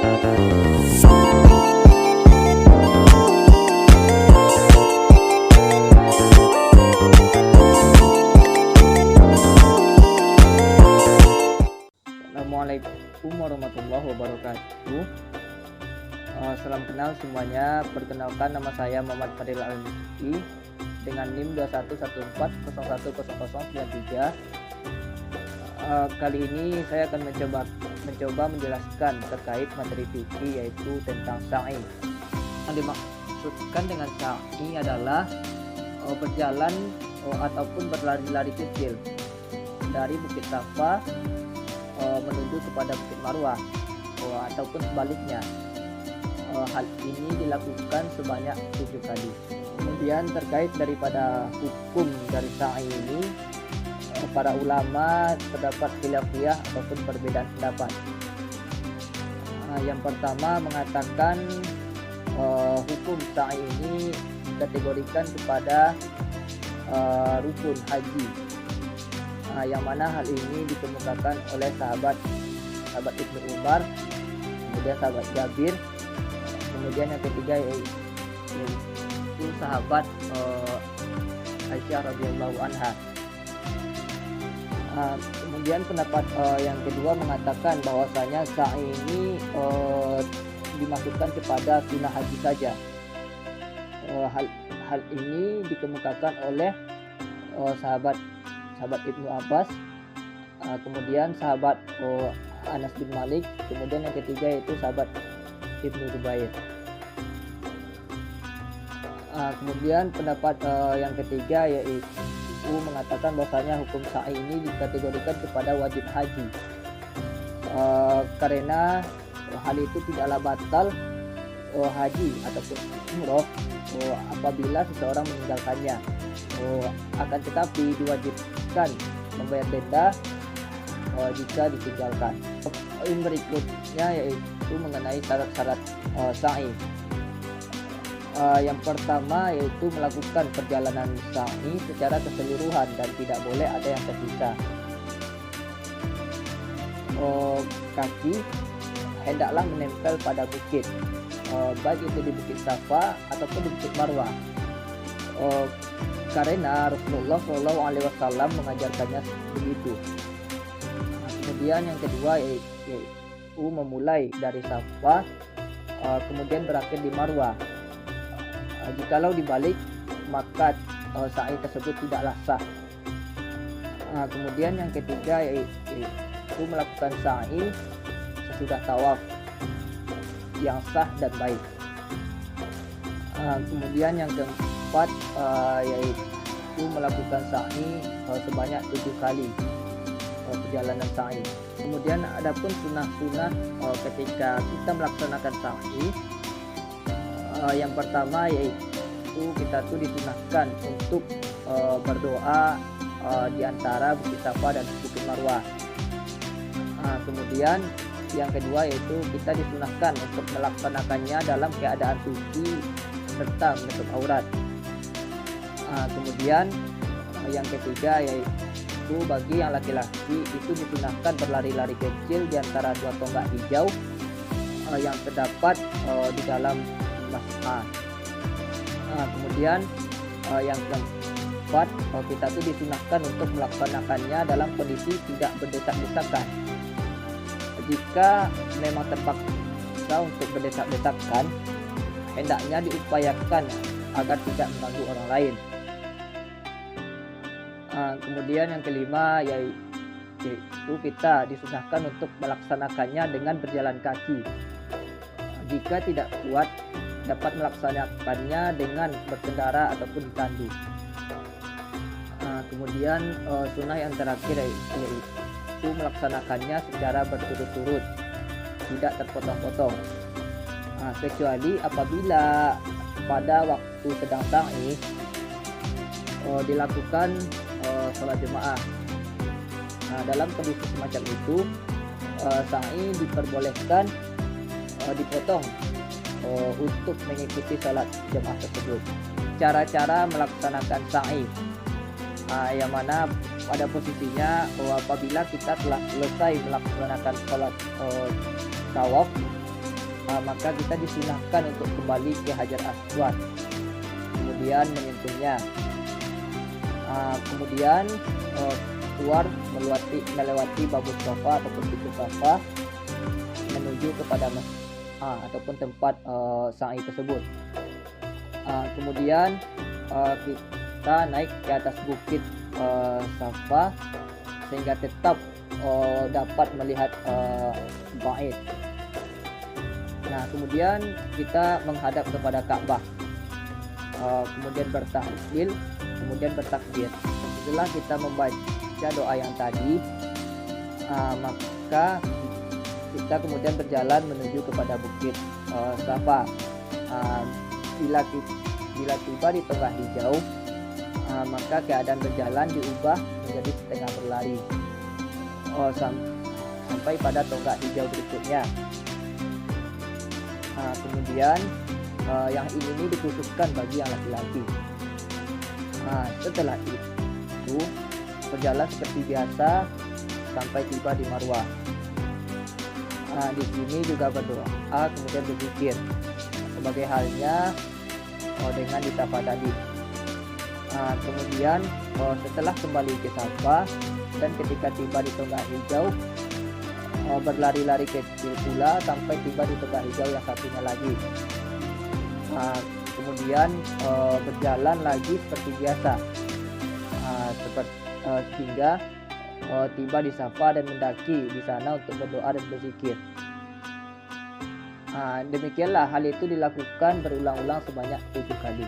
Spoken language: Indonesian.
Assalamualaikum warahmatullahi wabarakatuh. Salam kenal semuanya. Perkenalkan, nama saya Muhammad Fadil Al-Mufti dengan NIM 2114010093. Kali ini saya akan mencoba menjelaskan terkait materi fikih, yaitu tentang sa'i. Yang dimaksudkan dengan sa'i adalah berjalan ataupun berlari-lari kecil dari Bukit Safa menuju kepada Bukit Marwah ataupun sebaliknya. Hal ini dilakukan sebanyak 7 kali. Kemudian terkait daripada hukum dari sa'i ini, para ulama terdapat khilafiyah ataupun perbedaan pendapat. Yang pertama mengatakan hukum sa'i ini dikategorikan kepada rukun haji, yang mana hal ini dikemukakan oleh sahabat Ibnu Umar, kemudian sahabat Jabir, kemudian yang ketiga yaitu sahabat Aisyah radhiyallahu anha. Kemudian pendapat yang kedua mengatakan bahwasanya sa'i ini dimaksudkan kepada sunnah haji saja. Hal ini dikemukakan oleh sahabat Ibnu Abbas, kemudian sahabat Anas bin Malik, kemudian yang ketiga yaitu sahabat Ibnu Zubair. Kemudian pendapat yang ketiga yaitu mengatakan bahwasanya hukum sa'i ini dikategorikan kepada wajib haji, karena hal itu tidaklah batal haji ataupun umroh apabila seseorang meninggalkannya. Akan tetapi diwajibkan membayar denda jika ditinggalkan. Poin berikutnya yaitu mengenai syarat-syarat sa'i. Yang pertama yaitu melakukan perjalanan sa'i secara keseluruhan dan tidak boleh ada yang tersisa. Kaki hendaklah menempel pada bukit, baik itu di Bukit Safa ataupun di Bukit Marwah, karena Rasulullah SAW mengajarkannya begitu. Kemudian yang kedua yaitu memulai dari Safa, kemudian berakhir di Marwah. Jikalau dibalik, maka sa'i tersebut tidaklah sah. Kemudian yang ketiga yaitu melakukan sa'i sesudah tawaf yang sah dan baik. Kemudian yang keempat yaitu melakukan sa'i sebanyak 7 kali perjalanan sa'i. Kemudian adapun sunnah-sunnah ketika kita melaksanakan sa'i, yang pertama yaitu kita disunahkan untuk berdoa di antara Bukit Safa dan Bukit Marwah. Kemudian yang kedua yaitu kita disunahkan untuk melaksanakannya dalam keadaan suci serta menutup aurat. Kemudian yang ketiga yaitu bagi yang laki-laki itu disunahkan berlari-lari kecil di antara 2 tonggak hijau yang terdapat di dalam masjid. Kemudian yang keempat kita disunahkan untuk melaksanakannya dalam kondisi tidak berdesak-desakan. Jika memang terpaksa untuk berdesak-desakan, hendaknya diupayakan agar tidak mengganggu orang lain. Kemudian yang kelima yaitu kita disunahkan untuk melaksanakannya dengan berjalan kaki. Jika tidak kuat, dapat melaksanakannya dengan berkendara ataupun ditandu. Kemudian sunnah yang terakhir yaitu melaksanakannya secara berturut-turut, tidak terpotong-potong, kecuali apabila pada waktu sedang sa'i dilakukan sholat jemaah. Dalam kondisi semacam itu sa'i diperbolehkan dipotong untuk mengikuti sholat jemaah tersebut. Cara-cara melaksanakan sa'i, yang mana pada posisinya apabila kita telah selesai melaksanakan sholat tawaf, maka kita disunahkan untuk kembali ke Hajar Aswad, kemudian menyentuhnya. Kemudian keluar melewati Babus Safa ataupun pintu Safa menuju kepada ataupun tempat sa'i tersebut. Kemudian kita naik ke atas bukit Safa sehingga tetap dapat melihat bait. Nah, kemudian kita menghadap kepada Ka'bah, kemudian bertahlil, kemudian bertakbir. Setelah kita membaca doa yang tadi, maka kita kemudian berjalan menuju kepada bukit Safa. Bila tiba di tonggak hijau, maka keadaan berjalan diubah menjadi setengah berlari sampai pada tonggak hijau berikutnya. Kemudian yang ini dikhususkan bagi yang laki-laki. Setelah itu berjalan seperti biasa sampai tiba di Marwah. Di sini juga berdoa, kemudian berzikir sebagai halnya dengan di Safa tadi. Kemudian setelah kembali ke Safa dan ketika tiba di tonggak hijau, berlari-lari kecil pula sampai tiba di tonggak hijau yang satunya lagi. Kemudian berjalan lagi seperti biasa, hingga tiba di Safa dan mendaki di sana untuk berdoa dan berzikir. Demikianlah hal itu dilakukan berulang-ulang sebanyak 7 kali.